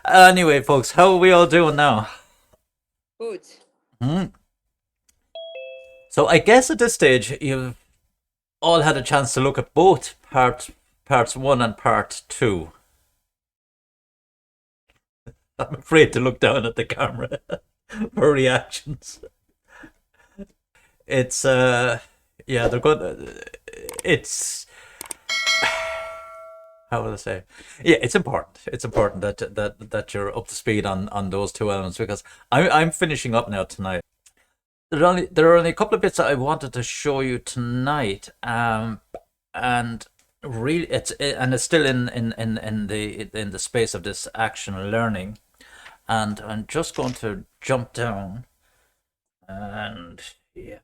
Anyway, folks, how are we all doing now? Good. Hmm? So I guess at this stage you've all had a chance to look at both parts one and part two. I'm afraid to look down at the camera for reactions. It's yeah, they're good. It's how will I say? Yeah, it's important. It's important that you're up to speed on those two elements because I'm finishing up now tonight. There are only a couple of bits that I wanted to show you tonight, and really it's still in the space of this action learning, and I'm just going to jump down and yeah.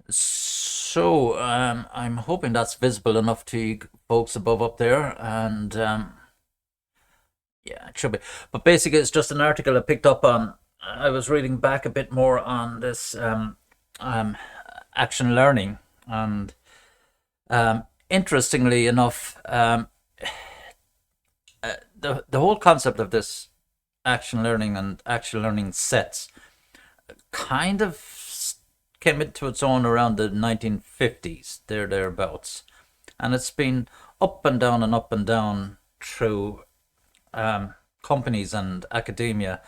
So I'm hoping that's visible enough to you folks above up there, and yeah, it should be. But basically, it's just an article I picked up on. I was reading back a bit more on this um, action learning, and interestingly enough, the whole concept of this action learning and action learning sets kind of came into its own around the 1950s, thereabouts, and it's been up and down through companies and academia,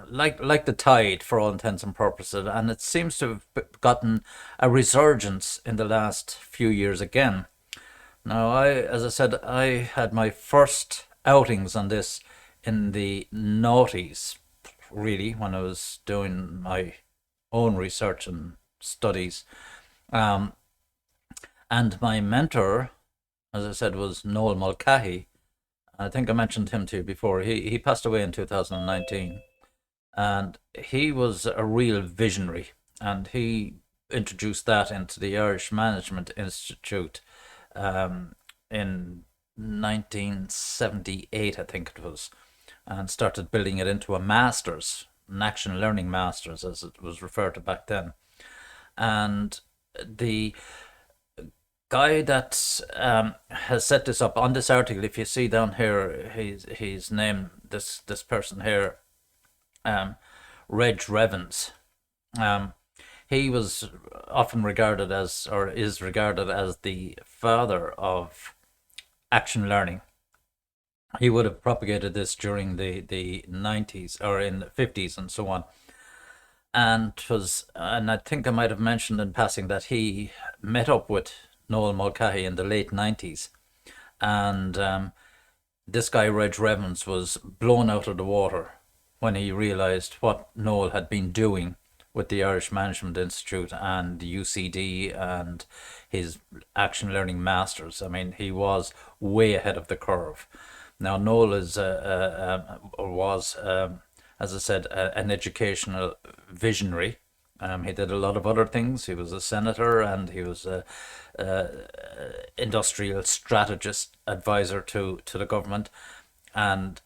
like the tide for all intents and purposes, and it seems to have gotten a resurgence in the last few years again. Now, as I said, I had my first outings on this in the noughties, really, when I was doing my own research and studies. Um, and my mentor, as I said, was Noel Mulcahy. I think I mentioned him to you before. He passed away in 2019, and he was a real visionary, and he introduced that into the Irish Management Institute in 1978, I think it was, and started building it into a master's, an action learning master's, as it was referred to back then. And the guy that has set this up on this article, if you see down here, his name, this person here, Reg Revens. Um, he was often regarded as, or is regarded as, the father of action learning. He would have propagated this during the 90s or in the 50s and so on. And I think I might have mentioned in passing that he met up with Noel Mulcahy in the late 90s. And this guy, Reg Revens, was blown out of the water when he realized what Noel had been doing with the Irish Management Institute and the UCD and his action learning masters. I mean, he was way ahead of the curve. Now, Noel is or was, as I said, an educational visionary. He did a lot of other things. He was a senator, and he was a industrial strategist advisor to the government. And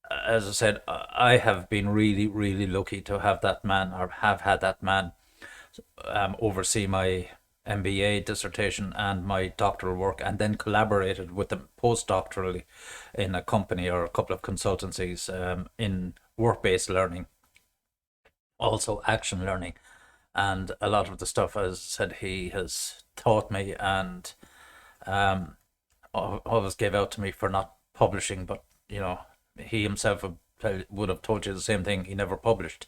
as I said, I have been really, really lucky to have that man, or have had that man, oversee my MBA dissertation and my doctoral work, and then collaborated with them postdoctorally in a company or a couple of consultancies in work-based learning, also action learning. And a lot of the stuff, as I said, he has taught me and always gave out to me for not publishing, but he himself would have told you the same thing. He never published.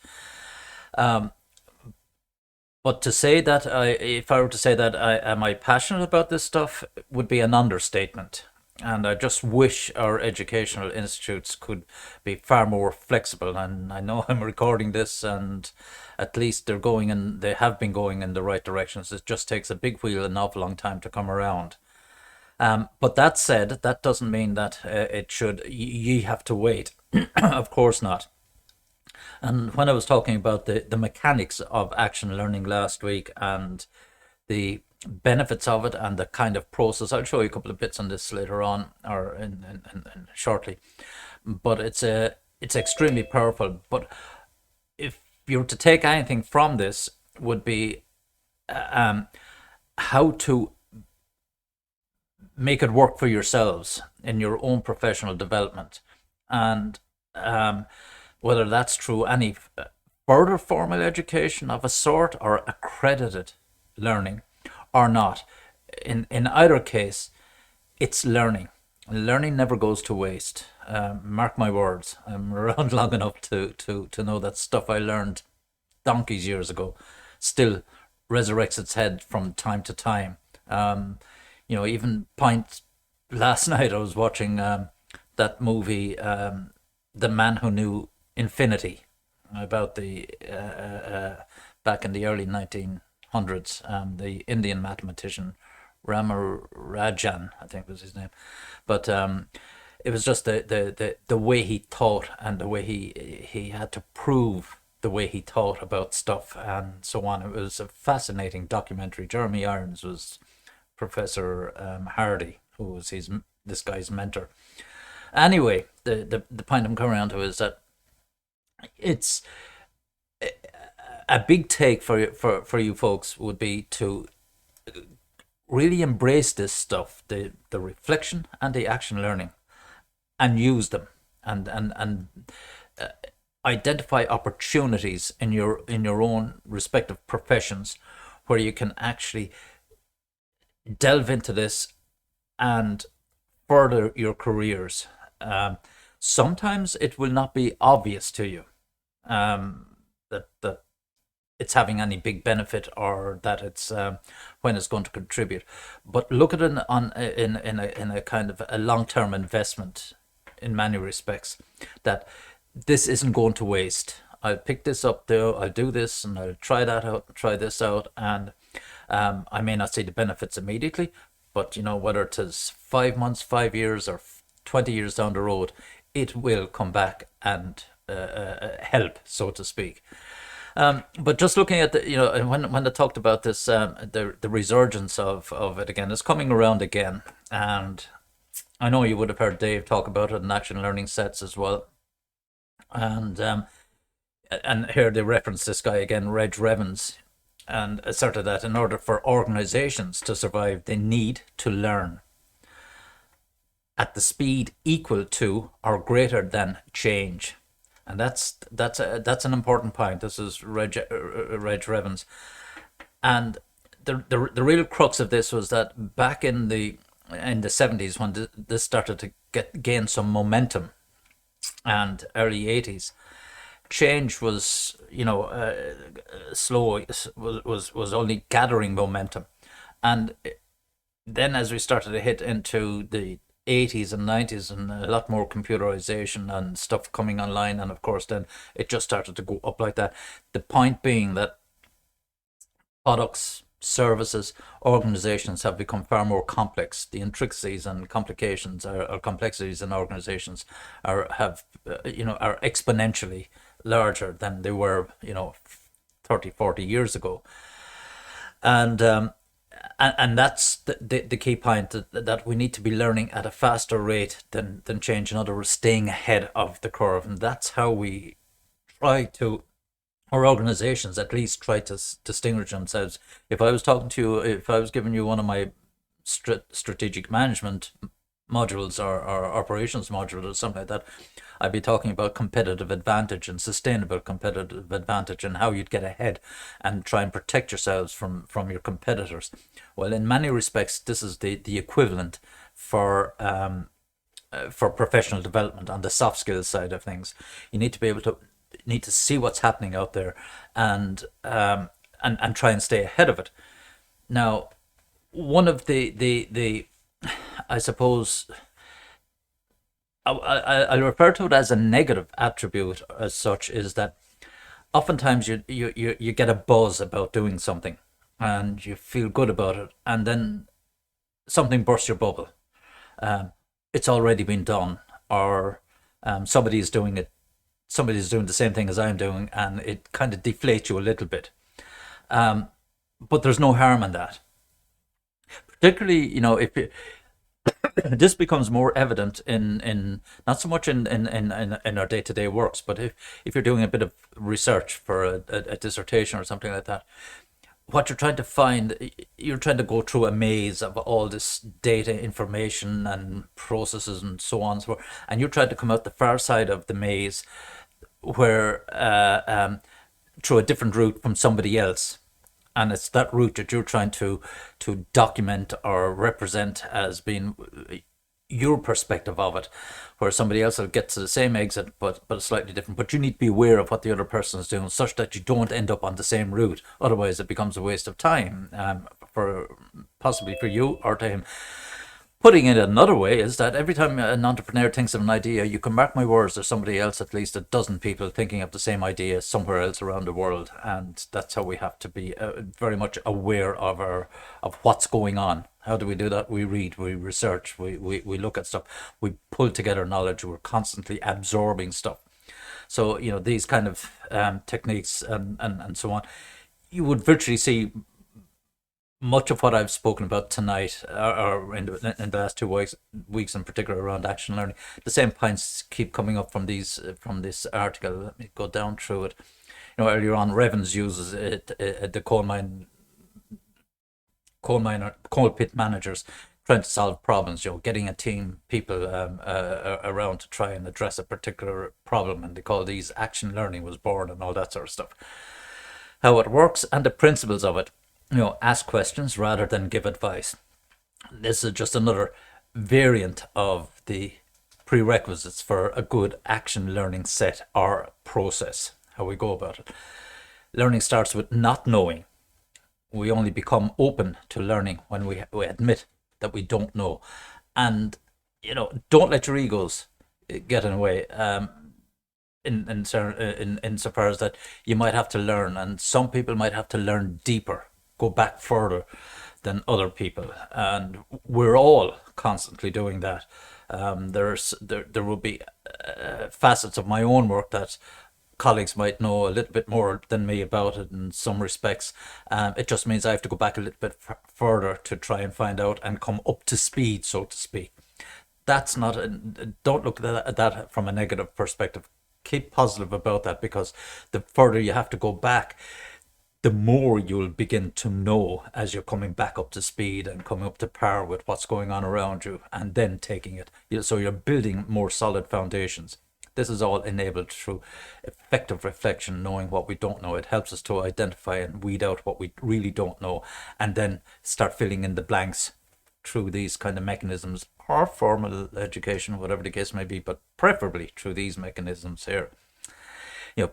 But to say that if I were to say that am I passionate about this stuff, would be an understatement. And I just wish our educational institutes could be far more flexible. And I know I'm recording this, and at least they have been going in the right directions. It just takes a big wheel an awful long time to come around. But that said, that doesn't mean that it should, ye have to wait. Of course not. And when I was talking about the mechanics of action learning last week and the benefits of it and the kind of process. I'll show you a couple of bits on this later on, or in shortly. But it's extremely powerful. But if you were to take anything from this, would be how to make it work for yourselves in your own professional development, and whether that's through any further formal education of a sort or accredited learning or not. In either case, it's learning. Learning never goes to waste. Mark my words. I'm around long enough to know that stuff I learned donkeys years ago still resurrects its head from time to time. Even point last night I was watching that movie, The Man Who Knew Infinity, about the back in the early 1900s, the Indian mathematician Ramarajan, I think was his name. But it was just the way he thought and the way he had to prove the way he thought about stuff and so on. It was a fascinating documentary. Jeremy Irons was Professor Hardy, who was this guy's mentor. Anyway, the point I'm coming around to is that it's a big take for you folks would be to really embrace this stuff, the reflection and the action learning, and use them, and identify opportunities in your own respective professions where you can actually delve into this and further your careers. Sometimes it will not be obvious to you that it's having any big benefit, or that it's when it's going to contribute. But look at it in a kind of a long-term investment in many respects, that this isn't going to waste. I'll pick this up there, I'll do this, and I'll try that out, try this out, and I may not see the benefits immediately, but whether it is 5 months, 5 years, or 20 years down the road, it will come back and help, so to speak. But just looking at when they talked about this, the resurgence of it again, it's coming around again, and I know you would have heard Dave talk about it in action learning sets as well, and here they reference this guy again, Reg Revens, and asserted that in order for organizations to survive, they need to learn at the speed equal to or greater than change. And that's an important point. This is Reg Revens, and the real crux of this was that back in the 70s, when this started to gain some momentum, and early 80s, change was slow, was only gathering momentum, and then as we started to hit into the 80s and 90s, and a lot more computerization and stuff coming online, and of course then it just started to go up like that. The point being that products, services, organizations have become far more complex. The intricacies and complications or complexities in organizations are exponentially larger than they were 30, 40 years ago. And that's the key point, that we need to be learning at a faster rate than change. In other words, staying ahead of the curve. And that's how we try to, or organizations at least, try to distinguish themselves. If I was talking to you, if I was giving you one of my strategic management modules or operations module or something like that, I'd be talking about competitive advantage and sustainable competitive advantage, and how you'd get ahead and try and protect yourselves from your competitors. Well, in many respects, this is the equivalent for professional development on the soft skills side of things. You need to be able to see what's happening out there, and try and stay ahead of it. Now, one of the I suppose I'll refer to it as a negative attribute as such, is that oftentimes you get a buzz about doing something and you feel good about it, and then something bursts your bubble. It's already been done, or somebody's doing it. Somebody's doing the same thing as I'm doing, and it kind of deflates you a little bit. but there's no harm in that. Particularly, if this becomes more evident in not so much in our day-to-day works, but if you're doing a bit of research for a dissertation or something like that, what you're trying to find, you're trying to go through a maze of all this data, information, and processes, and so on and so forth, and you're trying to come out the far side of the maze, where through a different route from somebody else, and it's that route that you're trying to document or represent as being your perspective of it, where somebody else will get to the same exit, but slightly different. But you need to be aware of what the other person is doing, such that you don't end up on the same route. Otherwise, it becomes a waste of time, for possibly for you or to him. Putting it another way is that every time an entrepreneur thinks of an idea, you can mark my words, there's somebody else, at least a dozen people thinking of the same idea somewhere else around the world, and that's how we have to be very much aware of what's going on. How do we do that? We read, we research, we look at stuff, we pull together knowledge, we're constantly absorbing stuff. So these kind of techniques and so on, you would virtually see much of what I've spoken about tonight, or in the last 2 weeks in particular, around action learning. The same points keep coming up from this article. Let me go down through it. Earlier on, Revens uses it, the coal pit managers trying to solve problems. Getting a team people around to try and address a particular problem, and they call these action learning was born, and all that sort of stuff. How it works and the principles of it. Ask questions rather than give advice. This is just another variant of the prerequisites for a good action learning set or process, how we go about it. Learning starts with not knowing. We only become open to learning when we admit that we don't know. And, don't let your egos get in the way. Insofar as that you might have to learn, and some people might have to learn deeper, go back further than other people, and we're all constantly doing that. There will be facets of my own work that colleagues might know a little bit more than me about it in some respects. It just means I have to go back a little bit further to try and find out and come up to speed, so to speak. That's not don't look at that from a negative perspective. Keep positive about that, because the further you have to go back, the more you'll begin to know as you're coming back up to speed and coming up to par with what's going on around you, and then taking it. So you're building more solid foundations. This is all enabled through effective reflection, knowing what we don't know. It helps us to identify and weed out what we really don't know, and then start filling in the blanks through these kind of mechanisms, or formal education, whatever the case may be, but preferably through these mechanisms here.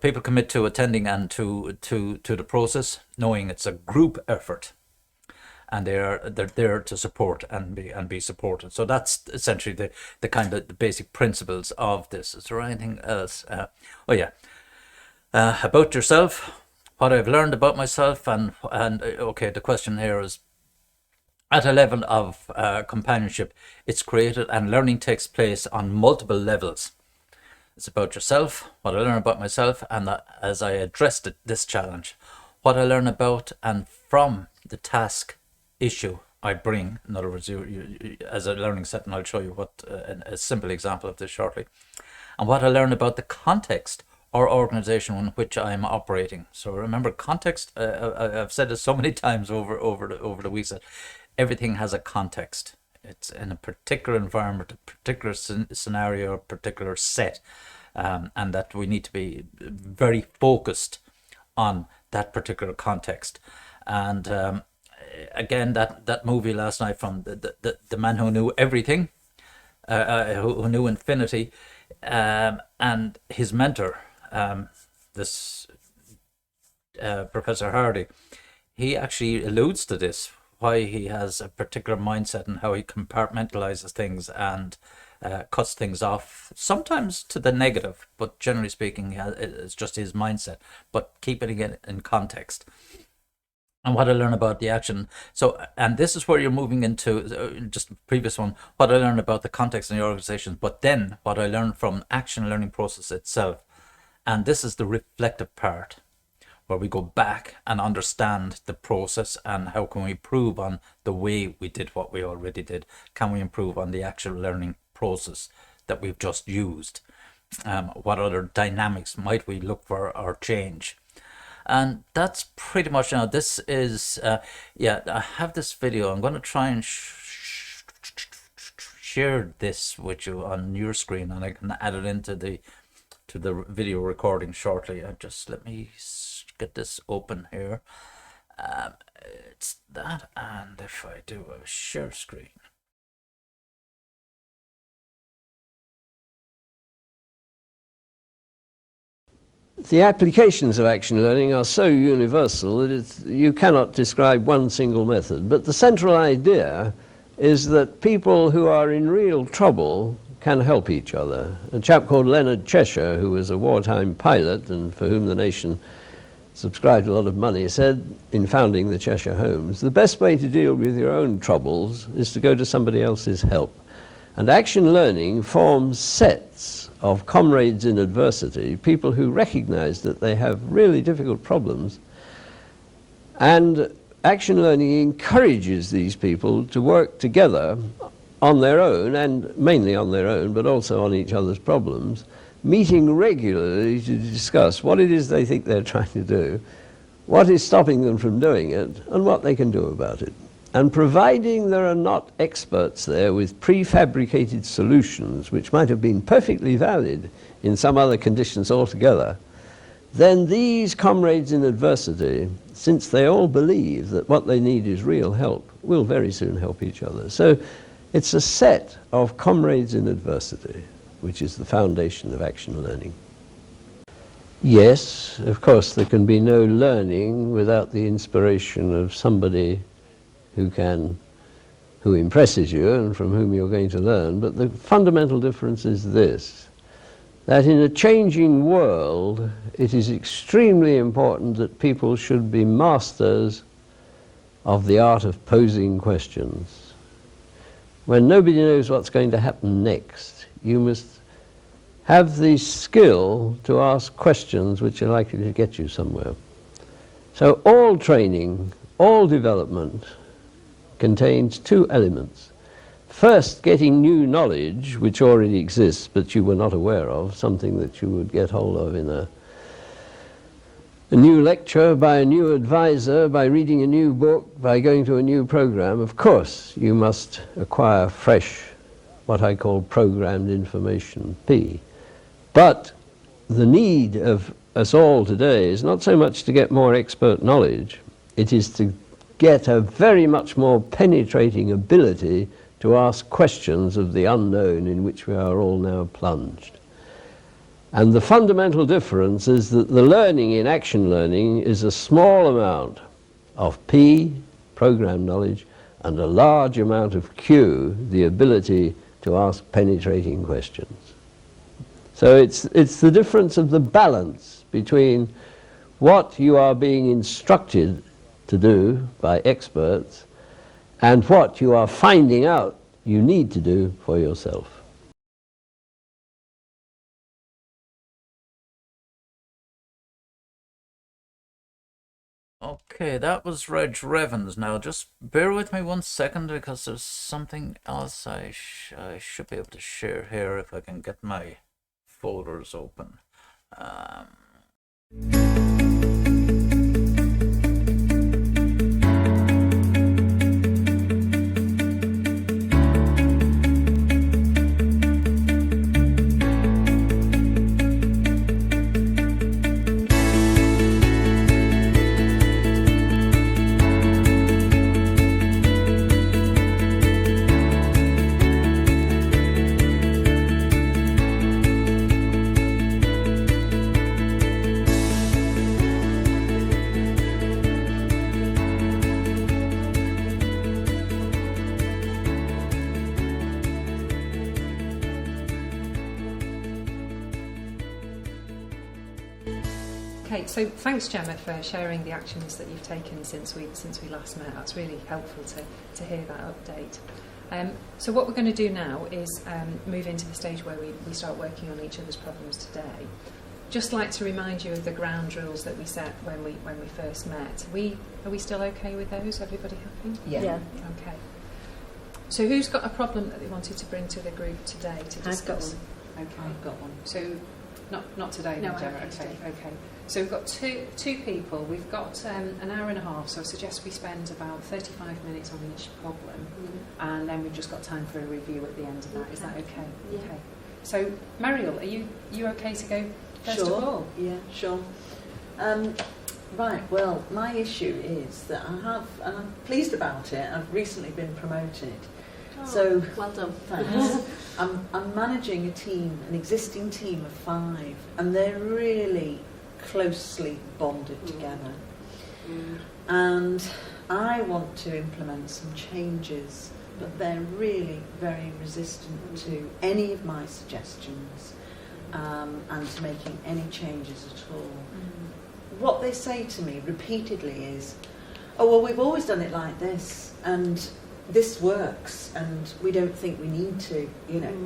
People commit to attending and to the process, knowing it's a group effort, and they're there to support and be supported. So that's essentially the kind of the basic principles of this. Is there anything else? About yourself, what I've learned about myself, and okay, the question here is, at a level of companionship, it's created, and learning takes place on multiple levels. It's about yourself, what I learn about myself, and that as I addressed this challenge, what I learn about and from the task issue I bring. In other words, you as a learning set, and I'll show you what a simple example of this shortly, and what I learn about the context or organization in which I'm operating. So remember, context. I've said this so many times over the weeks, that everything has a context. It's in a particular environment, a particular scenario, a particular set, and that we need to be very focused on that particular context. And again, that movie last night from the man who knew everything, who knew infinity, and his mentor, this Professor Hardy, he actually alludes to this, why he has a particular mindset and how he compartmentalizes things and cuts things off, sometimes to the negative, but generally speaking, it's just his mindset, but keeping it in context. And what I learn about the action. So, and this is where you're moving into just the previous one, what I learned about the context in the organization, but then what I learned from action learning process itself. And this is the reflective part. where we go back and understand the process and how can we improve on the way we did what we already did. Can we improve on the actual learning process that we've just used? What other dynamics might we look for or change? And that's pretty much now. This is, yeah, I have this video. I'm going to try and share this with you on your screen, and I can add it into the video recording shortly. Just let me get this open here. It's that, and if I do a share screen. The applications of action learning are so universal that you cannot describe one single method. But the central idea is that people who are in real trouble can help each other. A chap called Leonard Cheshire, who was a wartime pilot and for whom the nation subscribed a lot of money, said in founding the Cheshire Homes, the best way to deal with your own troubles is to go to somebody else's help. And action learning forms sets of comrades in adversity, people who recognize that they have really difficult problems. And action learning encourages these people to work together on their own, and mainly on their own, but also on each other's problems, meeting regularly to discuss what it is they think they're trying to do, what is stopping them from doing it, and what they can do about it. And providing there are not experts there with prefabricated solutions, which might have been perfectly valid in some other conditions altogether, then these comrades in adversity, since they all believe that what they need is real help, will very soon help each other. So it's a set of comrades in adversity, which is the foundation of action learning. Yes, of course, there can be no learning without the inspiration of somebody who impresses you and from whom you're going to learn. But the fundamental difference is this, that in a changing world, it is extremely important that people should be masters of the art of posing questions. When nobody knows what's going to happen next, you must have the skill to ask questions which are likely to get you somewhere. So all training, all development contains two elements. First, getting new knowledge which already exists but you were not aware of, something that you would get hold of in a new lecture, by a new advisor, by reading a new book, by going to a new program. Of course, you must acquire fresh, what I call programmed information, P. But the need of us all today is not so much to get more expert knowledge, it is to get a very much more penetrating ability to ask questions of the unknown in which we are all now plunged. And the fundamental difference is that the learning in action learning is a small amount of P, program knowledge, and a large amount of Q, the ability to ask penetrating questions. So it's the difference of the balance between what you are being instructed to do by experts and what you are finding out you need to do for yourself. Okay, that was Reg Revens. Now just bear with me 1 second because there's something else I should be able to share here if I can get my folders open. Okay, so thanks Gemma for sharing the actions that you've taken since we last met. That's really helpful to hear that update. So what we're going to do now is move into the stage where we start working on each other's problems today. just like to remind you of the ground rules that we set when we first met. Are we still okay with those? Everybody happy? Yeah. Okay. So who's got a problem that they wanted to bring to the group today to discuss? I've got one. Okay. I've got one. So not today, No, then, Gemma. I have Okay. today. Okay. So we've got two people. We've got an hour and a half. So I suggest we spend about 35 minutes on each problem, and then we've just got time for a review at the end of that. Is that okay? Yeah. Okay. So Mariel, are you okay to go first Sure. of all? Yeah, sure. Right, well, my issue is that I have, and I'm pleased about it, I've recently been promoted. So, Well done. thanks. I'm managing a team, an existing team of 5, and they're really closely bonded together. And I want to implement some changes, but they're really very resistant to any of my suggestions and to making any changes at all. What they say to me repeatedly is, oh, well, we've always done it like this, and this works, and we don't think we need to,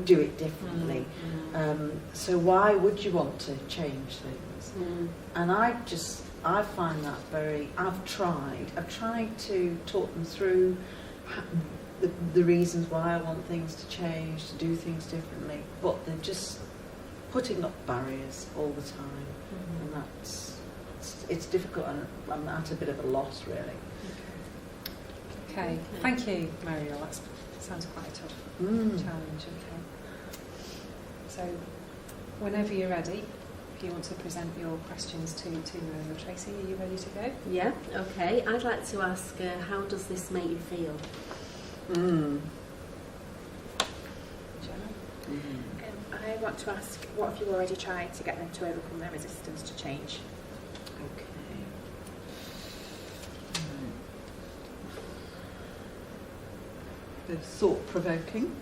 do it differently. So why would you want to change things? And I find that I've tried to talk them through the reasons why I want things to change, to do things differently, but they're just putting up barriers all the time, and it's difficult, and I'm at a bit of a loss, really. Okay. Thank you, Mariel. That sounds quite a tough challenge. Okay. So whenever you're ready, if you want to present your questions to Mariel. Tracy, are you ready to go? Yeah, okay. I'd like to ask, how does this make you feel? Gemma? I want to ask, what have you already tried to get them to overcome their resistance to change? Okay. They're thought-provoking.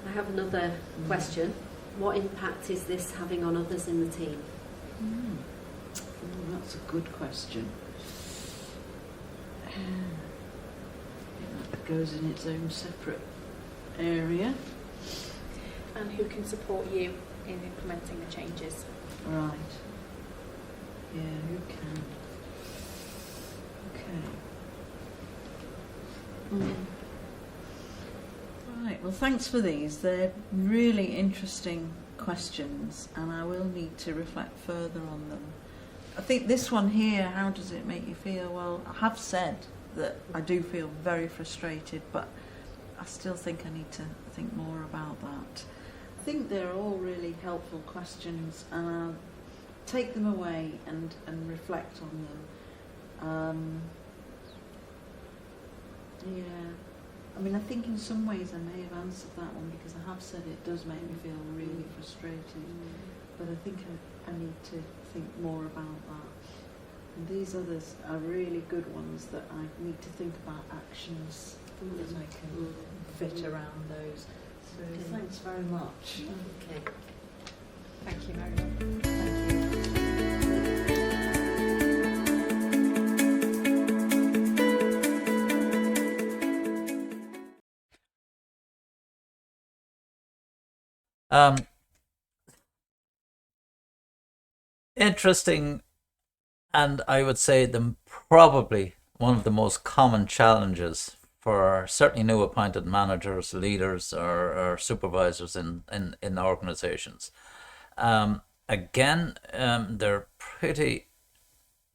I have another question. What impact is this having on others in the team? That's a good question. That goes in its own separate area. And who can support you in implementing the changes? Right. Yeah, who can? Okay. Right, well, thanks for these. They're really interesting questions, and I will need to reflect further on them. I think this one here, how does it make you feel? Well, I have said that I do feel very frustrated, but I still think I need to think more about that. I think they're all really helpful questions, and I'll take them away and reflect on them. Yeah. I mean, I think in some ways I may have answered that one, because I have said it does make me feel really frustrated. But I think I need to think more about that. And these others are really good ones that I need to think about actions that I can fit around those. So thanks very much. Okay. Thank you, Mariel. Thank you. Interesting, and I would say probably one of the most common challenges for certainly new appointed managers, leaders, or supervisors in organizations. Again, they're pretty,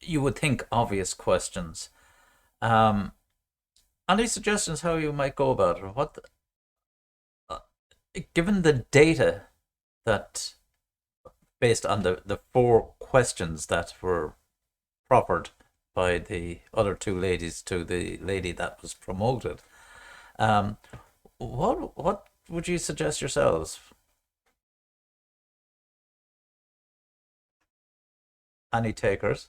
you would think, obvious questions. Any suggestions how you might go about it? What, given the data that, based on the 4 questions that were proffered by the other 2 ladies to the lady that was promoted, what would you suggest yourselves? Any takers?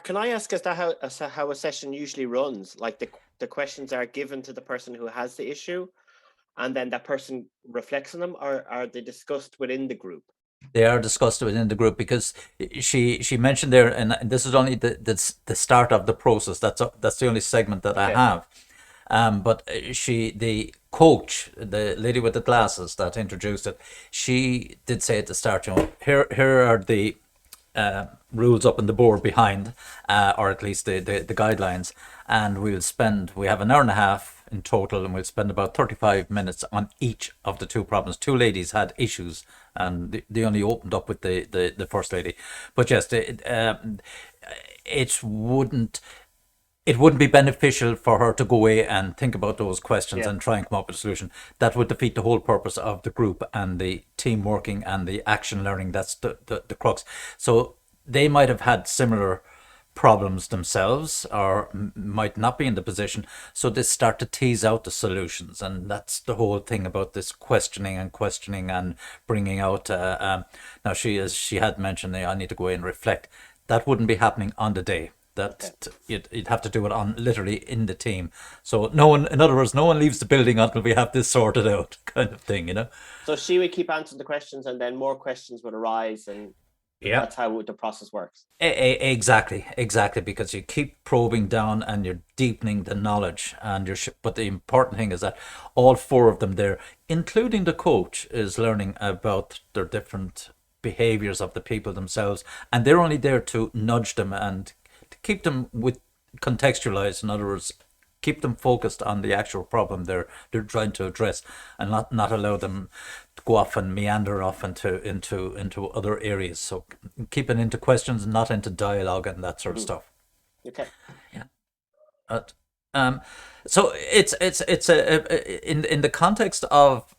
Can I ask as to how a session usually runs? Like the questions are given to the person who has the issue, and then that person reflects on them, or are they discussed within the group? They are discussed within the group, because she mentioned there, and this is only the start of the process. That's the only segment that I have. But the coach, the lady with the glasses that introduced it, she did say at the start, here are the rules up on the board behind, or at least the guidelines, and we have an hour and a half in total, and we'll spend about 35 minutes on each of the two problems. Two ladies had issues, and they only opened up with the first lady. But yes, it wouldn't be beneficial for her to go away and think about those questions and try and come up with a solution. That would defeat the whole purpose of the group and the team working and the action learning. That's the crux. So they might have had similar problems themselves, or might not be in the position. So they start to tease out the solutions, and that's the whole thing about this questioning and bringing out. Now she had mentioned, I need to go in and reflect. That wouldn't be happening on the day. That you'd have to do it on literally in the team. So no one, in other words, no one leaves the building until we have this sorted out, kind of thing, So she would keep answering the questions, and then more questions would arise, and that's how the process works. Exactly, because you keep probing down and you're deepening the knowledge, and but the important thing is that all four of them there, including the coach, is learning about their different behaviors of the people themselves, and they're only there to nudge them and to keep them contextualized. In other words, keep them focused on the actual problem they're trying to address, and not allow them to go off and meander off into other areas. So keeping into questions, not into dialogue and that sort of stuff. Okay. Yeah. So it's in the context of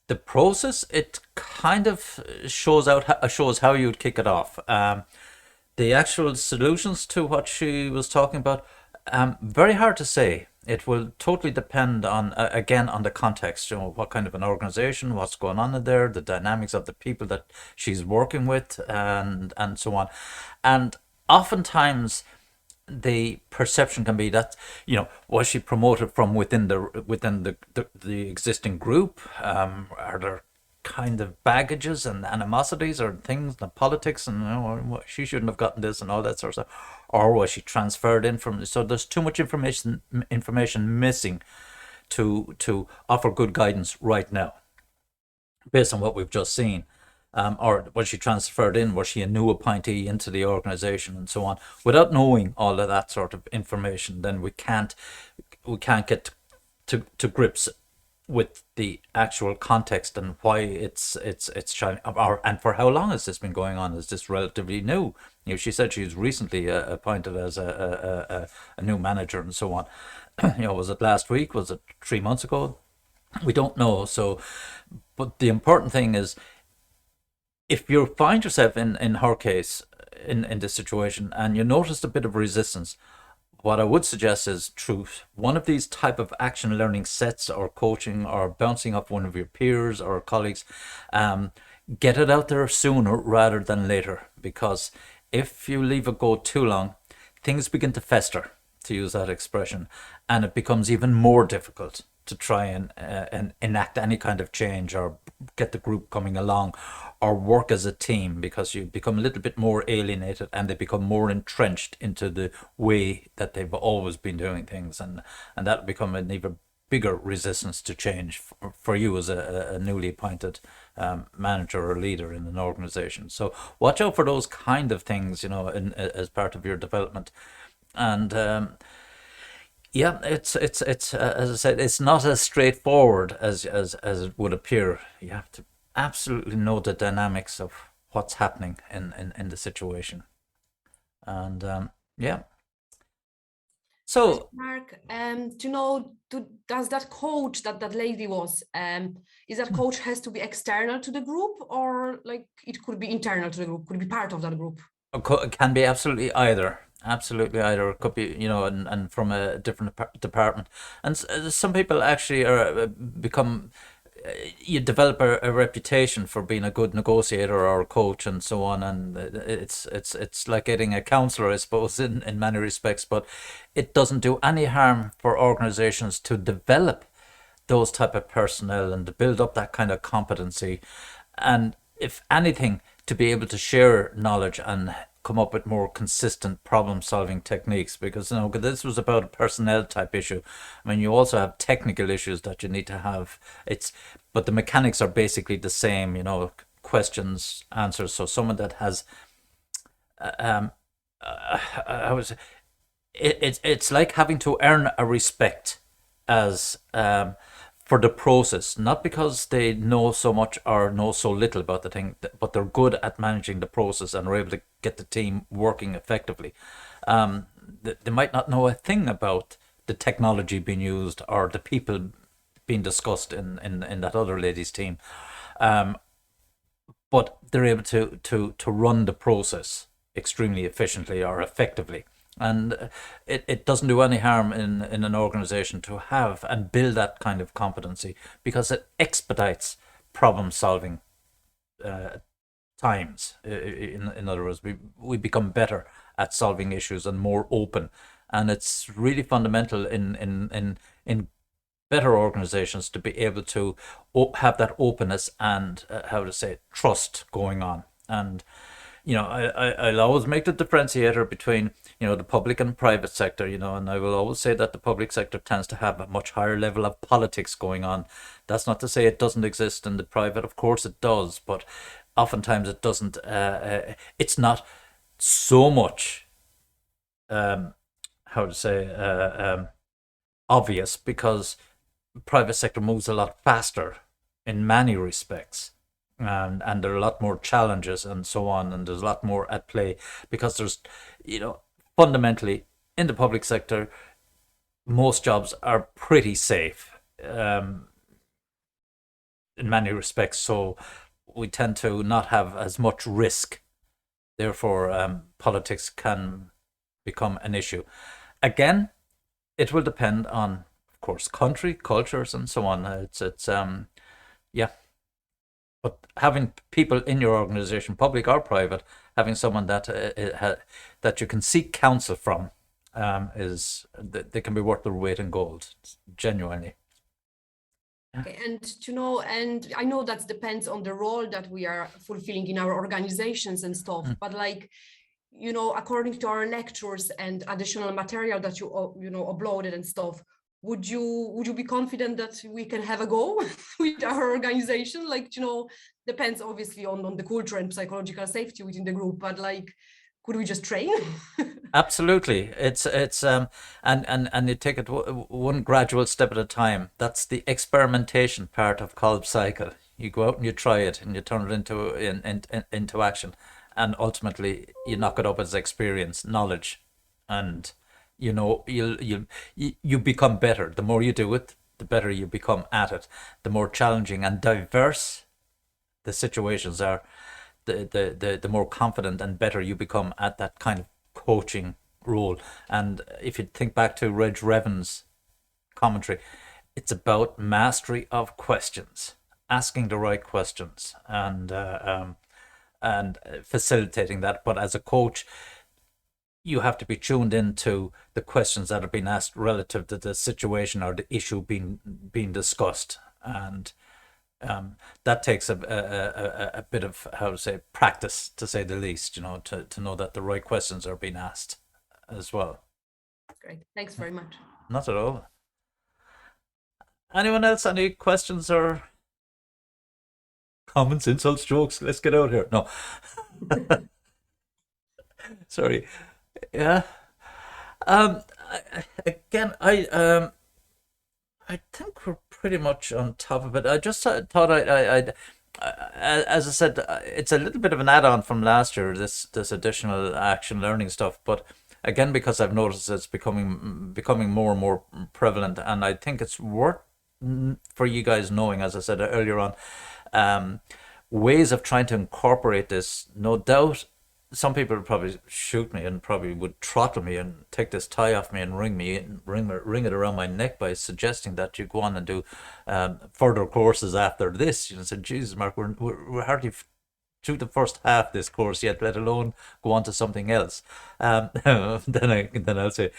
the process, it kind of shows how you'd kick it off. The actual solutions to what she was talking about, very hard to say. It will totally depend on, again, on the context, what kind of an organization, what's going on in there, the dynamics of the people that she's working with, and so on. And oftentimes the perception can be that, was she promoted from within the existing group? Are there kind of baggages and animosities or things, the politics, and she shouldn't have gotten this and all that sort of stuff, or was she transferred in from? So there's too much information missing to offer good guidance right now, based on what we've just seen. Or was she transferred in? Was she a new appointee into the organization, and so on? Without knowing all of that sort of information, then we can't get to grips with the actual context and why it's shining, and for how long has this been going on? Is this relatively new? She said she was recently appointed as a new manager and so on. Was it last week? Was it 3 months ago? We don't know. So, but the important thing is, if you find yourself in her case, in this situation, and you noticed a bit of resistance, what I would suggest is, through one of these type of action learning sets or coaching or bouncing off one of your peers or colleagues, get it out there sooner rather than later. Because if you leave it go too long, things begin to fester, to use that expression, and it becomes even more difficult to try and enact any kind of change or get the group coming along or work as a team, because you become a little bit more alienated and they become more entrenched into the way that they've always been doing things, and that'll become an even bigger resistance to change for you as a newly appointed manager or leader in an organization. So watch out for those kind of things, as part of your development. And it's as I said, it's not as straightforward as it would appear. You have to absolutely know the dynamics of what's happening in the situation. And so Mark, does that coach that lady was, is that coach has to be external to the group, or like it could be internal to the group, could be part of that group? It can be absolutely either. It could be, and from a different department. And some people actually you develop a reputation for being a good negotiator or a coach and so on, and it's like getting a counselor, I suppose, in many respects. But it doesn't do any harm for organizations to develop those type of personnel and to build up that kind of competency, and if anything, to be able to share knowledge and come up with more consistent problem solving techniques, because this was about a personnel type issue. I mean, you also have technical issues that you need to have. But the mechanics are basically the same, questions, answers. So someone that has I was it's like having to earn a respect as for the process, not because they know so much or know so little about the thing, but they're good at managing the process and are able to get the team working effectively. They might not know a thing about the technology being used or the people being discussed in that other lady's team, but they're able to run the process extremely efficiently or effectively. And it doesn't do any harm in an organization to have and build that kind of competency, because it expedites problem solving times. In other words, we become better at solving issues and more open. And it's really fundamental in better organizations to be able to have that openness and trust going on. And I'll always make the differentiator between, the public and private sector, and I will always say that the public sector tends to have a much higher level of politics going on. That's not to say it doesn't exist in the private. Of course it does, but oftentimes it doesn't. It's not so much, obvious, because private sector moves a lot faster in many respects. And there are a lot more challenges and so on, and there's a lot more at play, because there's, fundamentally in the public sector, most jobs are pretty safe in many respects. So we tend to not have as much risk. Therefore, politics can become an issue. Again, it will depend on, of course, country, cultures, and so on. Yeah. But having people in your organization, public or private, having someone that that you can seek counsel from, they can be worth their weight in gold, genuinely. Okay, and I know that depends on the role that we are fulfilling in our organizations and stuff, but according to our lectures and additional material that you uploaded and stuff, would you be confident that we can have a go with our organization? Depends obviously on the culture and psychological safety within the group, but could we just train? Absolutely. It's and you take it one gradual step at a time. That's the experimentation part of Kolb Cycle. You go out and you try it and you turn it into action, and ultimately you knock it up as experience, knowledge, and you become better. The more you do it, the better you become at it. The more challenging and diverse the situations are, the more confident and better you become at that kind of coaching role. And if you think back to Reg Revan's commentary, it's about mastery of questions, asking the right questions, and facilitating that. But as a coach, you have to be tuned into the questions that are being asked relative to the situation or the issue being discussed, and that takes a bit of practice, to say the least. To know that the right questions are being asked as well. Great, thanks very much. Not at all. Anyone else? Any questions or comments, insults, jokes? Let's get out here. No. Sorry. Yeah. Again, I think we're pretty much on top of it. I just thought I'd as I said, it's a little bit of an add-on from last year, this additional action learning stuff. But again, because I've noticed it's becoming more and more prevalent, and I think it's worth for you guys knowing, as I said earlier on, ways of trying to incorporate this. No doubt some people would probably shoot me and probably would throttle me and take this tie off me and ring it around my neck by suggesting that you go on and do further courses after this. I said, Jesus, Mark, we're hardly through the first half this course yet, let alone go on to something else. Then I'll say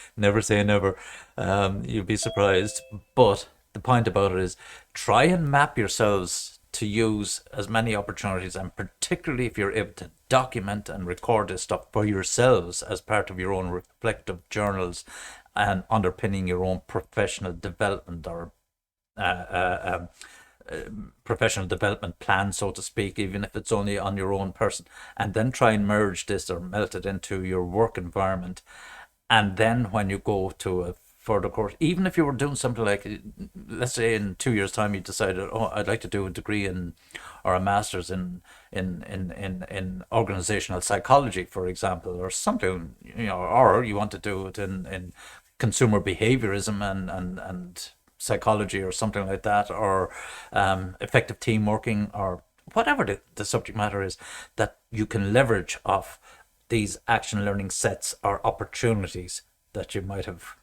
never. You'll be surprised. But the point about it is, try and map yourselves to use as many opportunities, and particularly if you're able to document and record this stuff for yourselves as part of your own reflective journals and underpinning your own professional development or professional development plan, so to speak, even if it's only on your own person, and then try and merge this or melt it into your work environment. And then when you go to a further course, even if you were doing something like, let's say in 2 years' time, you decided, oh, I'd like to do a degree in or a master's in organizational psychology, for example, or something, or you want to do it in consumer behaviorism and psychology or something like that, or effective team working, or whatever the subject matter is, that you can leverage off these action learning sets or opportunities that you might have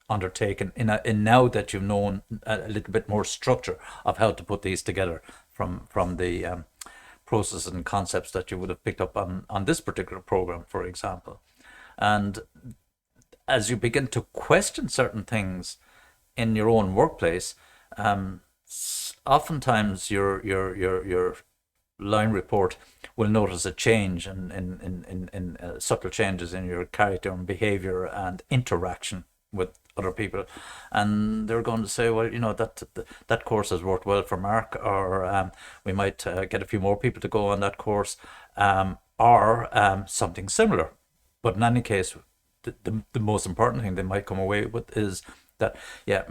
undertaken in now that you've known a little bit more structure of how to put these together from the processes and concepts that you would have picked up on this particular program, for example. And as you begin to question certain things in your own workplace, oftentimes your line report will notice a change in subtle changes in your character and behavior and interaction with other people, and they're going to say, well, that course has worked well for Mark, or we might get a few more people to go on that course, or something similar. But in any case, the most important thing they might come away with is that, yeah,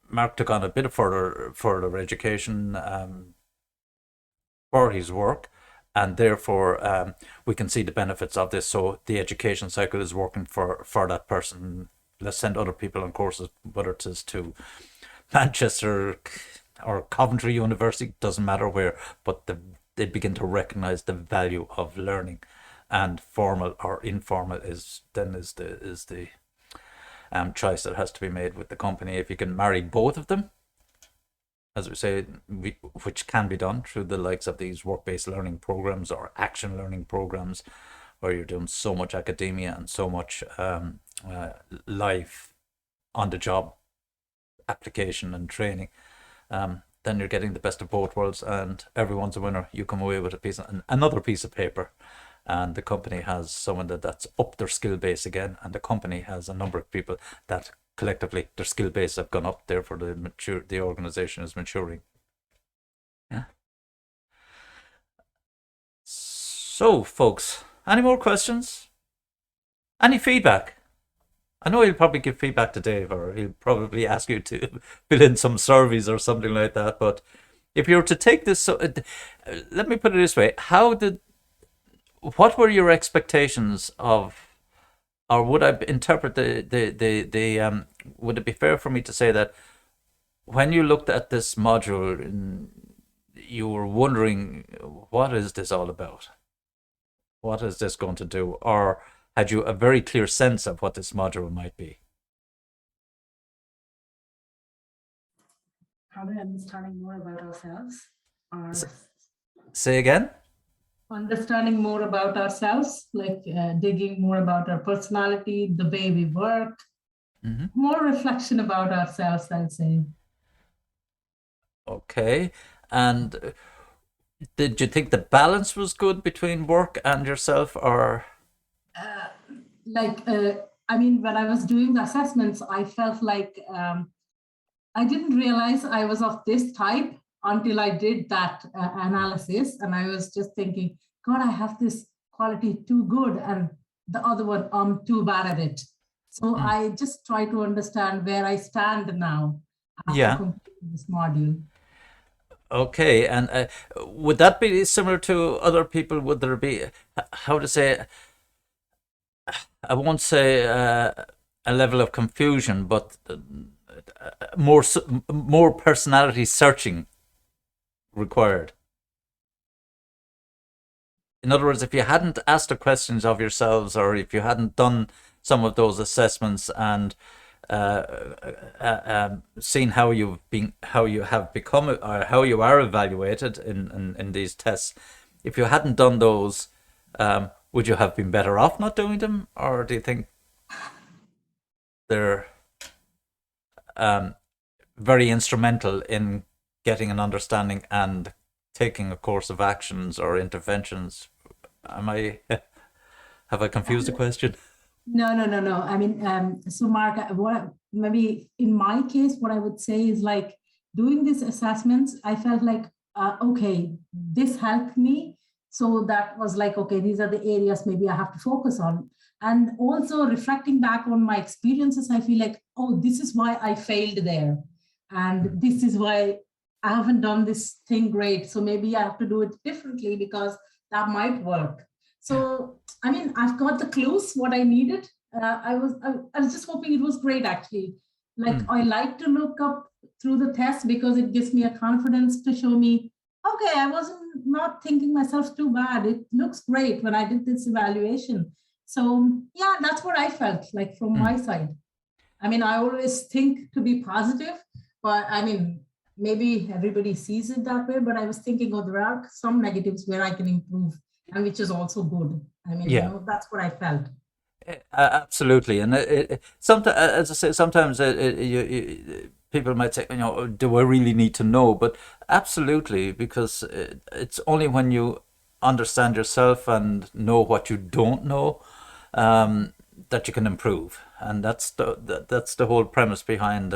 Mark took on a bit of further education for his work, and therefore we can see the benefits of this. So the education cycle is working for that person. Let's send other people on courses, whether it is to Manchester or Coventry University, doesn't matter where, but they begin to recognize the value of learning, and formal or informal is the choice that has to be made with the company. If you can marry both of them, as we say, which can be done through the likes of these work-based learning programs or action learning programs, where you're doing so much academia and so much live on-the-job application and training, then you're getting the best of both worlds, and everyone's a winner. You come away with another piece of paper, and the company has someone that's up their skill base again, and the company has a number of people that collectively their skill base have gone up. Therefore, the organization is maturing. Yeah. So, folks, any more questions? Any feedback? I know he'll probably give feedback to Dave, or he'll probably ask you to fill in some surveys or something like that. But if you were to take this, let me put it this way: what were your expectations of, or would I interpret would it be fair for me to say that when you looked at this module, you were wondering, what is this all about? What is this going to do? Or had you a very clear sense of what this module might be? Probably understanding more about ourselves. Say again? Understanding more about ourselves, like digging more about our personality, the way we work, more reflection about ourselves, I'd say. Okay. And did you think the balance was good between work and yourself, or? When I was doing the assessments, I felt like I didn't realize I was of this type until I did that analysis, and I was just thinking, God, I have this quality too good, and the other one, I'm too bad at it. So I just try to understand where I stand now after completing this module. Okay, and would that be similar to other people? Would there be, how to say, I won't say a level of confusion, but more personality searching required? In other words, if you hadn't asked the questions of yourselves, or if you hadn't done some of those assessments and seen how you have become, or how you are evaluated in these tests, if you hadn't done those, would you have been better off not doing them, or do you think they're very instrumental in getting an understanding and taking a course of actions or interventions am I have I confused the question? No. I mean, so Mark, maybe in my case, what I would say is like doing these assessments, I felt like, okay, this helped me. So that was like, okay, these are the areas maybe I have to focus on. And also reflecting back on my experiences, I feel like, oh, this is why I failed there. And this is why I haven't done this thing great. So maybe I have to do it differently because that might work. So, I mean, I've got the clues, what I needed. I was just hoping it was great, actually. Like, I like to look up through the test because it gives me a confidence to show me, okay, I wasn't not thinking myself too bad. It looks great when I did this evaluation. So, yeah, that's what I felt like from my side. I mean, I always think to be positive, but I mean, maybe everybody sees it that way, but I was thinking, oh, there are some negatives where I can improve, and which is also good. I mean, Yeah. you know, that's what I felt. Absolutely, and sometimes, as I say, sometimes people might say, you know, do I really need to know? But absolutely, because it's only when you understand yourself and know what you don't know that you can improve, and that's the whole premise behind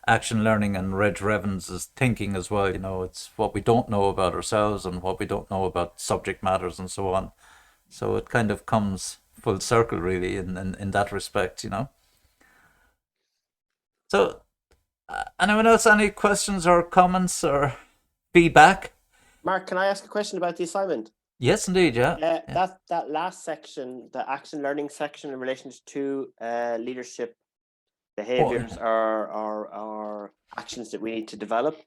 action learning and Reg Revans' thinking as well. You know, it's what we don't know about ourselves and what we don't know about subject matters and so on. So it kind of comes full circle, really, in that respect, you know. So, anyone else, any questions or comments or feedback? Mark, can I ask a question about the assignment? Yes, indeed, yeah. That last section, the action learning section in relation to leadership behaviors or actions that we need to develop.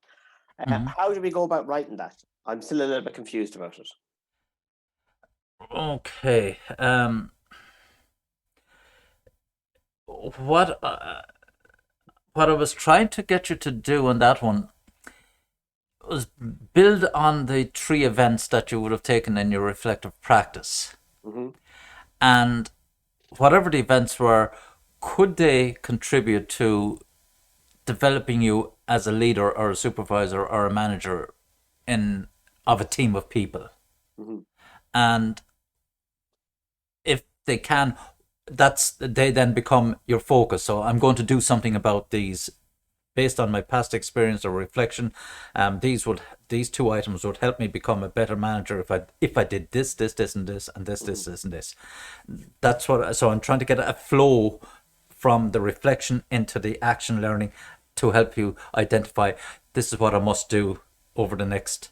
How do we go about writing that? I'm still a little bit confused about it. Okay. What I was trying to get you to do on that one was build on the 3 events that you would have taken in your reflective practice. And whatever the events were, could they contribute to developing you as a leader or a supervisor or a manager of a team of people? And if they can, they then become your focus. So I'm going to do something about these based on my past experience or reflection. These 2 items would help me become a better manager if I did this, and this, and this, and this. That's what. So I'm trying to get a flow from the reflection into the action learning to help you identify, this is what I must do over the next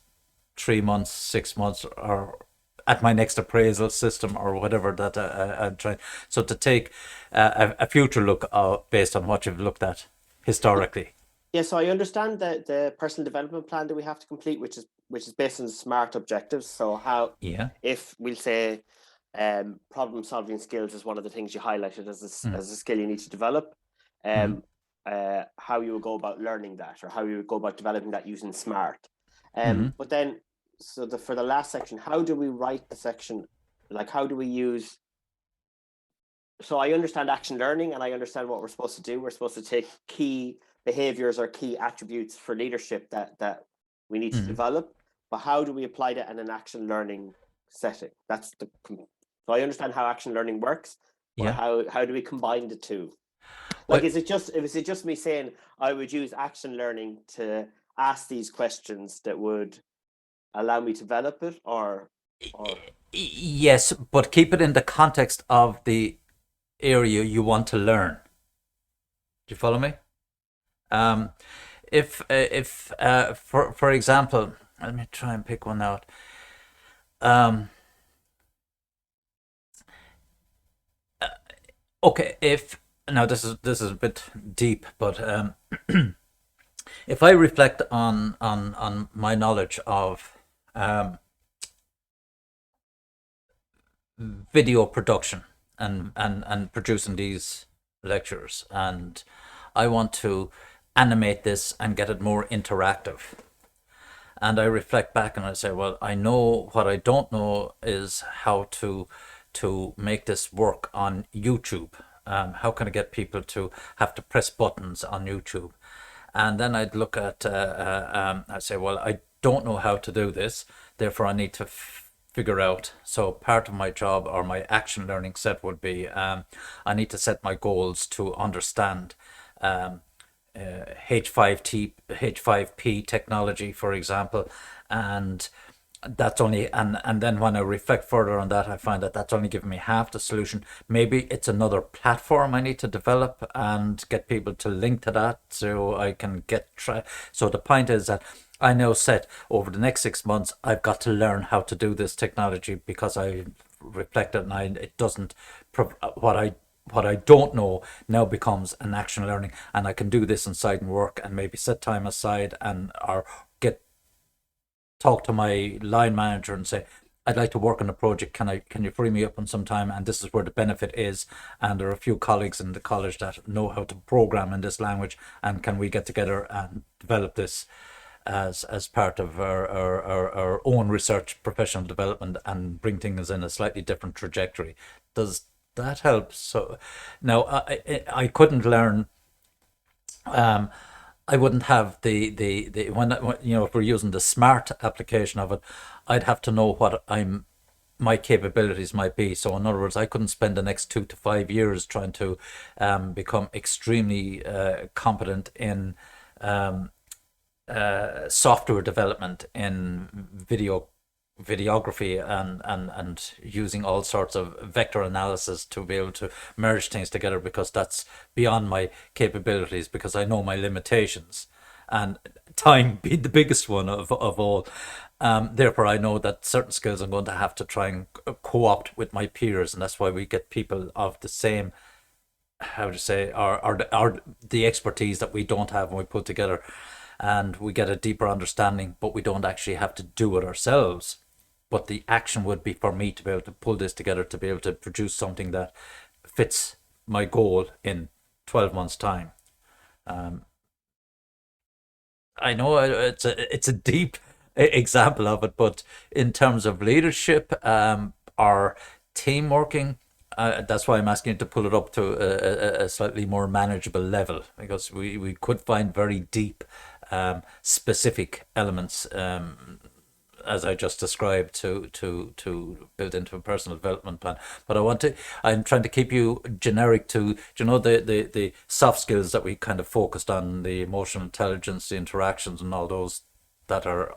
3 months, 6 months, or at my next appraisal system or whatever that I'm trying. So to take a future look based on what you've looked at historically. Yeah, so I understand that the personal development plan that we have to complete, which is based on SMART objectives. So if we'll say problem solving skills is one of the things you highlighted as a skill you need to develop, how you would go about learning that, or how you would go about developing that using SMART. But then, for the last section, how do we write the section? Like, how do we use? So I understand action learning, and I understand what we're supposed to do. We're supposed to take key behaviors or key attributes for leadership that we need to develop. But how do we apply that in an action learning setting? So I understand how action learning works. But how do we combine the two? Like, is it just me saying I would use action learning to ask these questions that would allow me to develop it, or? Yes, but keep it in the context of the area you want to learn. Do you follow me? If for example, let me try and pick one out. Okay, now this is a bit deep, but if I reflect on my knowledge of video production and producing these lectures, and I want to animate this and get it more interactive, and I reflect back and I say, well, I know what I don't know is how to make this work on YouTube. How can I get people to have to press buttons on YouTube? And then I'd look at, I'd say, well, I don't know how to do this, therefore I need to figure out. So part of my job or my action learning set would be I need to set my goals to understand H5P technology, for example, and that's only and then when I reflect further on that, I find that that's only giving me half the solution. Maybe it's another platform I need to develop and get people to link to that so I can so the point is that I now set over the next 6 months I've got to learn how to do this technology, because I reflected and it doesn't what I don't know now becomes an action learning, and I can do this inside and work and maybe set time aside and or talk to my line manager and say, I'd like to work on a project. Can you free me up on some time? And this is where the benefit is. And there are a few colleagues in the college that know how to program in this language. And can we get together and develop this as part of our own research, professional development, and bring things in a slightly different trajectory? Does that help? So now I couldn't learn. I wouldn't have the when if we're using the SMART application of it, I'd have to know what my capabilities might be. So in other words, I couldn't spend the next 2 to 5 years trying to become extremely competent in software development, in videography and using all sorts of vector analysis to be able to merge things together, because that's beyond my capabilities, because I know my limitations, and time being the biggest one of all. Therefore, I know that certain skills I'm going to have to try and co-opt with my peers, and that's why we get people of the same, how to say, or the expertise that we don't have when we put together, and we get a deeper understanding, but we don't actually have to do it ourselves. But the action would be for me to be able to pull this together, to be able to produce something that fits my goal in 12 months' time. I know it's a deep example of it, but in terms of leadership or team working, that's why I'm asking you to pull it up to a slightly more manageable level, because we could find very deep specific elements, as I just described, to build into a personal development plan. But I'm trying to keep you generic to, the soft skills that we kind of focused on, the emotional intelligence, the interactions, and all those that are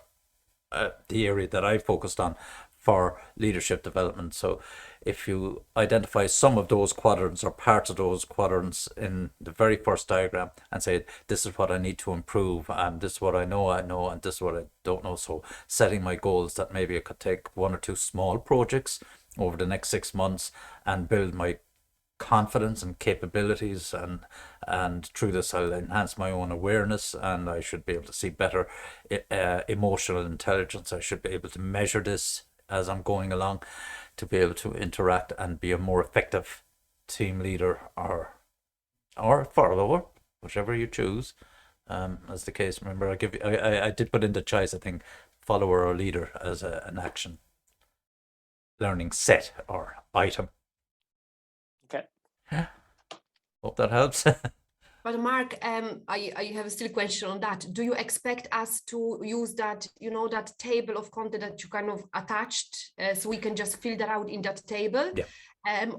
the area that I focused on for leadership development. So if you identify some of those quadrants or parts of those quadrants in the very first diagram and say, this is what I need to improve, and this is what I know, and this is what I don't know. So setting my goals that maybe I could take 1 or 2 small projects over the next 6 months and build my confidence and capabilities, and through this I'll enhance my own awareness, and I should be able to see better emotional intelligence. I should be able to measure this as I'm going along, to be able to interact and be a more effective team leader or follower, whichever you choose, as the case. Remember, I did put in the choice, I think, follower or leader as an action learning set or item. Okay. Hope that helps. But Mark, I have still a question on that. Do you expect us to use that, that table of content that you kind of attached, so we can just fill that out in that table? Yeah.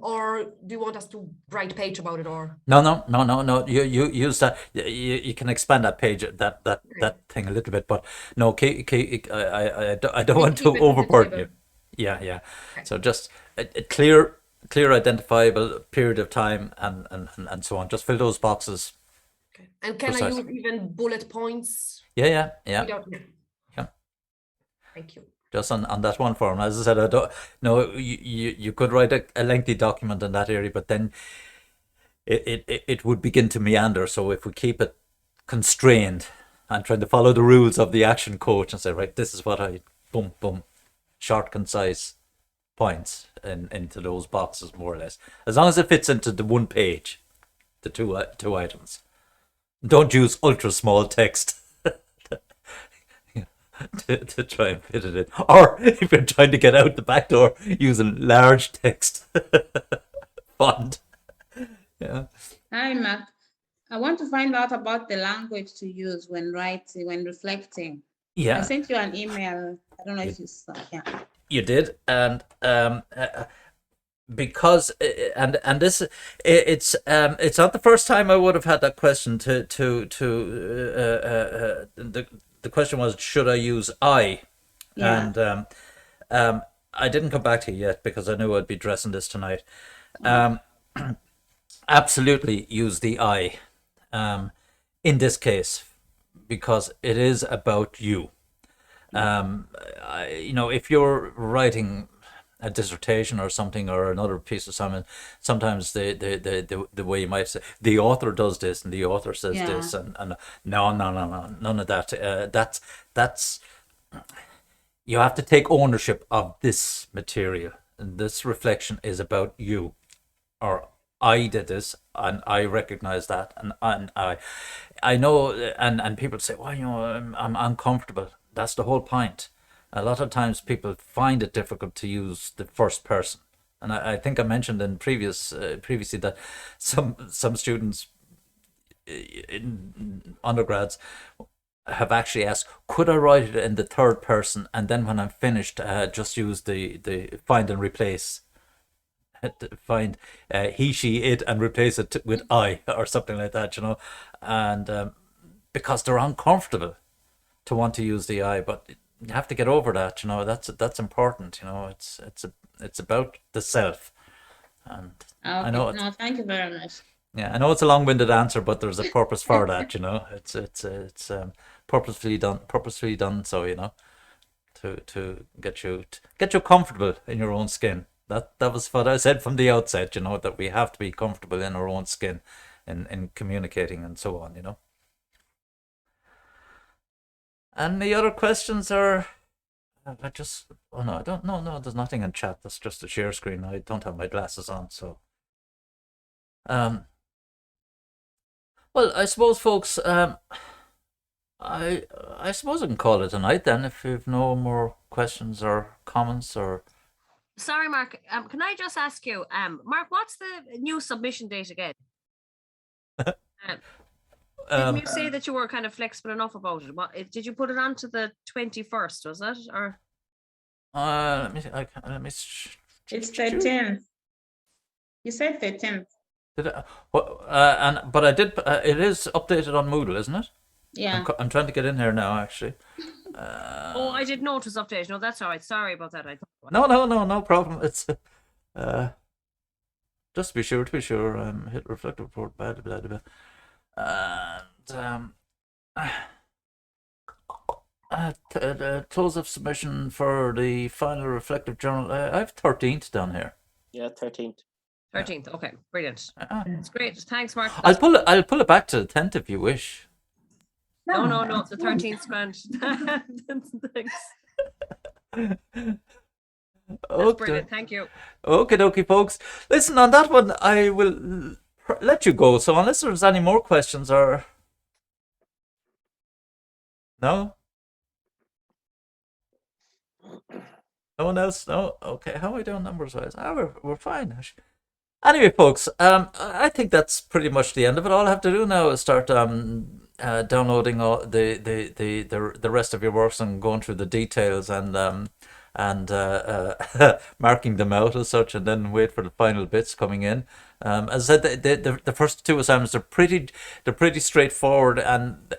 Or do you want us to write a page about it, or? No. You use that. You can expand that page, that thing a little bit, but no, I don't want to overburden you. Yeah. Okay. So just a clear identifiable period of time and so on. Just fill those boxes. Okay. And can I use even bullet points? Yeah. Thank you. Just on that one form. As I said, I don't know, you could write a lengthy document in that area, but then it would begin to meander. So if we keep it constrained and trying to follow the rules of the action coach and say, right, this is what boom, short, concise points into those boxes, more or less, as long as it fits into the one page, the two items. Don't use ultra small text to try and fit it in, or if you're trying to get out the back door, use a large text font. Yeah. Hi, Mark. I want to find out about the language to use when writing, when reflecting. Yeah. I sent you an email. I don't know if you saw. You did, and because and this it's not the first time I would have had that question. The question was, should I use I? Yeah. And I didn't come back to you yet because I knew I'd be dressing this tonight. Absolutely use the I in this case, because it is about you. If you're writing a dissertation or something, or another piece of assignment, sometimes the way you might say, the author does this and the author says this, and no, none of that. That's you have to take ownership of this material, and this reflection is about you, or I did this and I recognize that, and I know, and people say, well, I'm uncomfortable. That's the whole point. A lot of times people find it difficult to use the first person, and I think I mentioned in previously that some students in undergrads have actually asked, could I write it in the third person, and then when I'm finished, just use the find and replace, find he, she, it, and replace it with I, or something like that, and because they're uncomfortable to want to use the I, but you have to get over that. That's important. It's about the self, and Okay. I know No, thank you very much. yeah, I know it's a long-winded answer, but there's a purpose for that. It's purposefully done. So to get you comfortable in your own skin. That was what I said from the outset. That we have to be comfortable in our own skin, in communicating and so on. And the other questions are, I don't know. No, there's nothing in chat. That's just a share screen. I don't have my glasses on, so. Well, I suppose, folks, I suppose I can call it a night then, if you've no more questions or comments or. Sorry, Mark. Can I just ask you, Mark, what's the new submission date again? Didn't you say that you were kind of flexible enough about it? Did you put it on to the 21st? Was it, or? Let me. It's 13th. You said 13th. Did I, but I did. It is updated on Moodle, isn't it? Yeah. I'm trying to get in here now, actually. Oh, I didn't know it was updated. No, that's all right. Sorry about that. No problem. It's just to be sure. Hit reflective report. Blah blah blah. And close of submission for the final reflective journal. I have 13th down here. Yeah, 13th. 13th. Okay, brilliant. That's great. Thanks, Mark. I'll pull it back to the 10th if you wish. No. The 13th grand. Thanks. That's brilliant. Thank you. Okay, folks. Listen, on that one, I will let you go. So unless there's any more questions or no one else, no. Okay, how are we doing numbers wise? We're fine. Anyway, folks, I think that's pretty much the end of it. All I have to do now is start downloading all the rest of your works and going through the details and marking them out as such, and then wait for the final bits coming in. As I said, the first two assignments they're pretty straightforward, and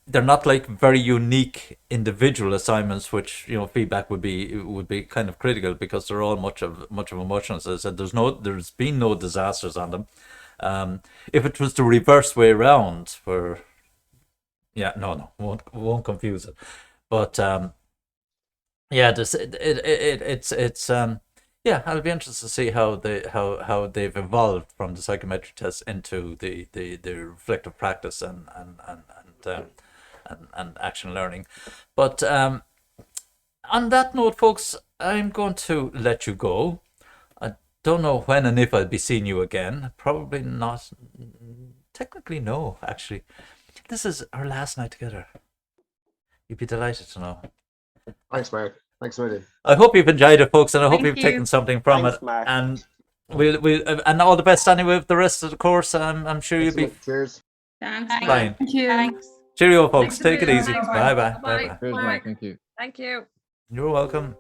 they're not like very unique individual assignments, which feedback would be kind of critical, because they're all much of a muchness. As I said, there's been no disasters on them. If it was the reverse way around, won't confuse it, but I'll be interested to see how they've evolved from the psychometric tests into the reflective practice and action learning. But on that note, folks, I'm going to let you go. I don't know when and if I'll be seeing you again. Probably not. Technically, no, actually. This is our last night together. You'd be delighted to know. Thanks, Mark. Thanks, Marty. I hope you've enjoyed it, folks, and I hope Thank you've you. taken something from Thanks, it. Mark. And we'll and all the best anyway with the rest of the course. I'm sure you'll be Cheers. Thanks. fine. Thank you. Thanks. Cheerio, folks. Thanks, Take it Maria. easy. Thanks, Bye Mark. bye. Bye. Cheers, Bye. Mark. Thank you. Thank you. You're welcome.